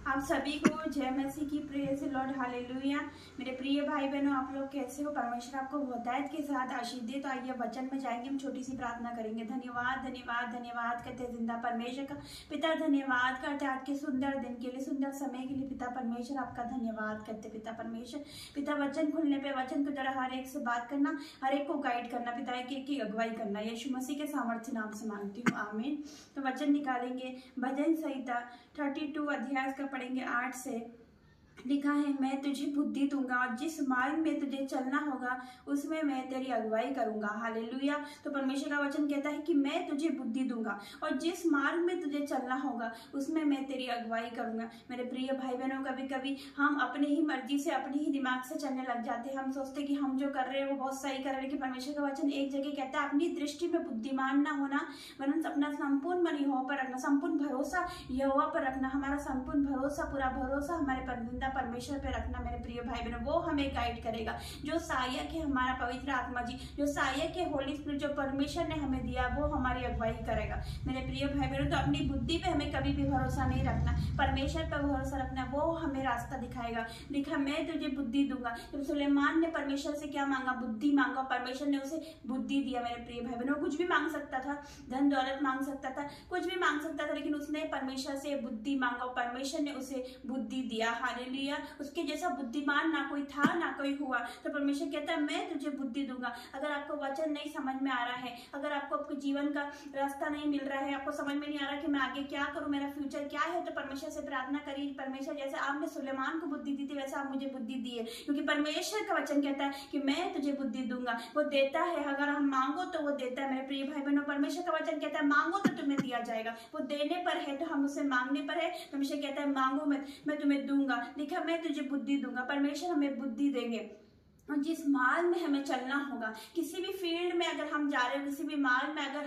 आप सभी को जय मसीह की, प्रेज द लॉर्ड, हालेलुया। मेरे प्रिय भाई बहनों, आप लोग कैसे हो? परमेश्वर आपको हिदायत के साथ आशीष दे। तो आइए वचन में जाएंगे, हम छोटी सी प्रार्थना करेंगे। धन्यवाद धन्यवाद धन्यवाद करते हैं जिंदा परमेश्वर का। पिता धन्यवाद करते हैं आज के सुंदर दिन के लिए, सुंदर समय के लिए। पिता परमेश्वर आपका धन्यवाद करते पिता परमेश्वर। पिता वचन खुलने पे वचन की तरह हर एक से बात करना, हर एक को गाइड करना, पिता एक की अगुवाई करना, यीशु मसीह के सामर्थ्य नाम से मांगती हूँ, आमीन। तो वचन निकालेंगे, भजन संहिता 32 अध्याय का पढ़ेंगे 8 से। लिखा है, मैं तुझे बुद्धि दूंगा और जिस मार्ग में तुझे चलना होगा उसमें मैं तेरी अगुवाई करूंगा। हालेलुया। तो परमेश्वर का वचन कहता है कि मैं तुझे बुद्धि दूंगा और जिस मार्ग में तुझे चलना होगा उसमें मैं तेरी अगुवाई करूंगा। मेरे प्रिय भाई बहनों, कभी कभी हम अपने ही मर्जी से, अपने ही दिमाग से चलने लग जाते हैं। हम सोचते कि हम जो कर रहे हैं वो बहुत सही कर रहे हैं, लेकिन परमेश्वर का वचन एक जगह कहता है, अपनी दृष्टि में बुद्धिमान ना होना, वरन अपना संपूर्ण मन यहोवा पर रखना, संपूर्ण भरोसा यहोवा पर रखना। हमारा संपूर्ण भरोसा, पूरा भरोसा हमारे परविंदा परमेश्वर पे रखना। मेरे प्रिय भाई बहनों, वो हमें गाइड करेगा। जो सहायक है हमारा पवित्र आत्मा जी, जो सहायक है होली स्पिरिट, जो परमेश्वर ने हमें दिया, वो हमारी अगुवाई करेगा। मेरे प्रिय भाई बहनों, तो अपनी बुद्धि पे हमें कभी भी भरोसा नहीं रखना, परमेश्वर पर भरोसा रखना, वो हमें रास्ता दिखाएगा। लिखा, मैं तुझे बुद्धि दूंगा। जब सुलेमान ने परमेश्वर से क्या मांगा? बुद्धि मांगा, परमेश्वर ने उसे बुद्धि दिया। मेरे प्रिय भाई बहनों, कुछ भी मांग सकता था, धन दौलत मांग सकता था, कुछ भी मांग सकता था, लेकिन उसने परमेश्वर से बुद्धि मांगा, परमेश्वर ने उसे बुद्धि दिया। हालेलुया। उसके जैसा बुद्धिमान ना कोई था, ना कोई हुआ। तो परमेश्वर कहता है, मैं तुझे बुद्धि दूंगा। अगर आपको वचन नहीं समझ में आ रहा है, अगर आपको आपके जीवन का रास्ता नहीं मिल रहा है, आपको समझ में नहीं आ रहा कि मैं आगे क्या करूं, मेरा फ्यूचर क्या है, तो परमेश्वर से प्रार्थना करिए। परमेश्वर जैसे आपने सुलेमान को बुद्धि दी थी, वैसे आप मुझे बुद्धि दिए, क्योंकि परमेश्वर का वचन कहता है कि मैं तुझे बुद्धि दूंगा। वो देता है, अगर हम मांगो तो वो देता है। मेरे प्रिय भाई बहनों, परमेश्वर का वचन कहता है, मांगो तो तुम्हें दिया जाएगा। वो देने पर है, तो हम उसे मांगने पर है। परमेश्वर कहता है, मांगो मैं तुम्हें दूंगा। लिखा, मैं तुझे बुद्धि दूंगा। परमेश्वर हमें बुद्धि देंगे और जिस मार्ग में हमें चलना होगा, किसी भी फील्ड में अगर हम जा रहे हैं, किसी भी मार्ग में अगर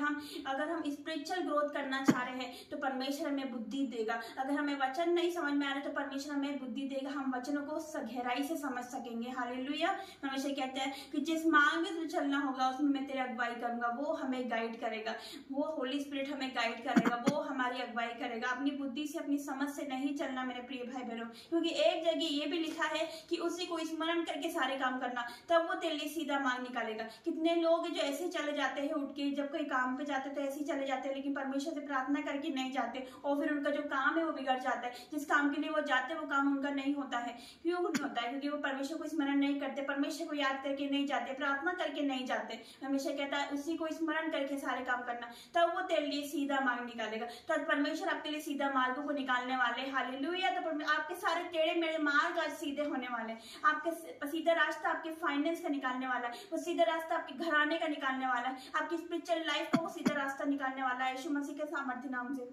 हम स्पिरिचुअल ग्रोथ करना चाह रहे हैं, तो परमेश्वर हमें बुद्धि देगा। अगर हमें वचन नहीं समझ में आ रहा है तो परमेश्वर हमें बुद्धि देगा, हम वचनों को गहराई से समझ सकेंगे। हालेलुया। परमेश्वर कहते हैं कि जिस मार्ग में तुझे चलना होगा उसमें मैं तेरी अगुवाई करूंगा। वो हमें गाइड करेगा, वो होली स्पिरिट हमें गाइड करेगा, वो हमारी अगुवाई करेगा। अपनी बुद्धि से, अपनी समझ से नहीं चलना मेरे प्रिय भाई बहनों, क्योंकि एक जगह ये भी लिखा है कि उसी को स्मरण करके सारे काम करना, तब वो तेरे लिए सीधा मार्ग निकालेगा। कितने लोग जो ऐसे चले जाते हैं, उठ के जब कोई काम पे जाते तो ऐसे ही चले जाते हैं, लेकिन परमेश्वर से प्रार्थना करके नहीं जाते, और फिर उनका जो काम है वो बिगड़ जाता है। जिस काम के लिए वो जाते वो काम उनका नहीं होता है। क्यों नहीं होता है? क्योंकि वो परमेश्वर को स्मरण नहीं करते, परमेश्वर को याद करके नहीं जाते, प्रार्थना करके नहीं जाते। परमेश्वर कहता है उसी को स्मरण करके सारे काम करना, तब वो तेरे लिए सीधा मार्ग निकालेगा। तो परमेश्वर आपके लिए सीधा मार्ग को निकालने वाले। हालेलुया। तो आपके सारे टेढ़े मेढ़े मार्ग आज सीधे होने वाले। आपके सीधा रास्ता आपके फाइनेंस का निकालने वाला है, वो सीधा रास्ता आपके घराने का निकालने वाला है, आपकी स्पिरिचुअल लाइफ का वो सीधा रास्ता निकालने वाला है, यीशु मसीह के सामर्थ्य नाम से।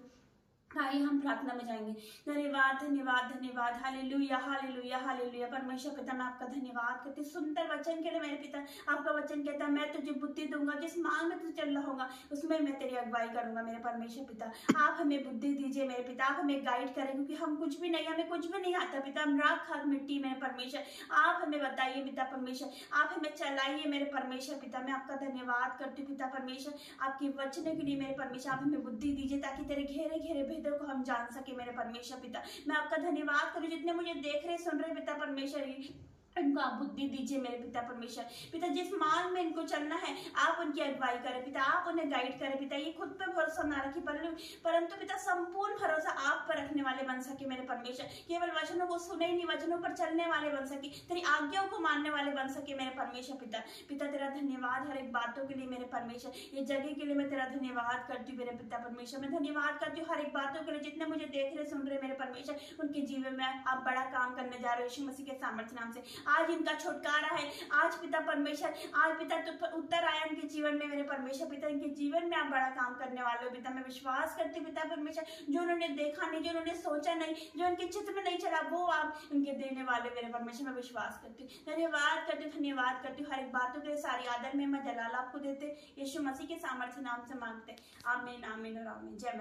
आइए हम प्रार्थना में जाएंगे। धन्यवाद धन्यवाद धन्यवाद, हालेलुया हालेलुया हालेलुया। परमेश्वर पिता, मैं आपका धन्यवाद करती, सुंदर वचन के लिए मेरे पिता। आपका वचन कहता है, मैं तुझे बुद्धि दूंगा, जिस मार्ग में तुझे चलना होगा उसमें मैं तेरी अगुवाई करूंगा। मेरे परमेश्वर पिता, आप हमें बुद्धि दीजिए मेरे पिता, आप हमें गाइड करें, क्योंकि हम कुछ भी नहीं, हमें कुछ भी नहीं आता पिता, हम राख खाक मिट्टी। मेरे परमेश्वर, आप हमें बताइए पिता परमेश्वर, आप हमें चलाइए मेरे परमेश्वर पिता। मैं आपका धन्यवाद करती हूँ पिता परमेश्वर, आपके वचन के लिए मेरे परमेश्वर। आप हमें बुद्धि दीजिए ताकि तेरे घेरे घेरे को हम जान सके मेरे परमेश्वर पिता। मैं आपका धन्यवाद करूं, जितने मुझे देख रहे सुन रहे पिता परमेश्वर, इनको आप बुद्धि दीजिए मेरे पिता परमेश्वर पिता। जिस मार्ग में इनको चलना है आप उनकी अगुवाई करें पिता, आप उन्हें गाइड करें पिता। ये खुद पे भरोसा ना रखी, परंतु पिता संपूर्ण भरोसा आप पर रखने वाले बन सके मेरे परमेश्वर। केवल वचनों को सुने ही नहीं, वचनों पर चलने वाले बन सके, तेरी आज्ञाओं को मानने वाले बन सके मेरे परमेश्वर पिता। पिता तेरा धन्यवाद हर एक बातों के लिए मेरे परमेश्वर, ये जगह के लिए मैं तेरा धन्यवाद करती हूँ मेरे पिता परमेश्वर। मैं धन्यवाद करती हूँ हर एक बातों के लिए, जितने मुझे देख रहे सुन रहे मेरे परमेश्वर, उनके जीवन में आप बड़ा काम करने जा रहे हो यीशु मसीह के सामर्थ्य नाम से। आज इनका छुटकारा है, आज पिता परमेश्वर, आज पिता उत्तर आया इनके जीवन में मेरे परमेश्वर पिता। इनके जीवन में आप बड़ा काम करने वाले हो पिता। मैं विश्वास करती हूँ पिता परमेश्वर, जो उन्होंने देखा नहीं, जो उन्होंने सोचा नहीं, जो उनके चित्त में नहीं चला, वो आप उनके देने वाले मेरे परमेश्वर। मैं विश्वास करती हूँ, धन्यवाद करती हूँ, धन्यवाद करती हूँ हर एक बातों के लिए। सारी आदर में मैं जलाल आपको देते, यीशु मसीह के सामर्थ्य नाम से मांगते, आमीन आमीन और आमीन। जय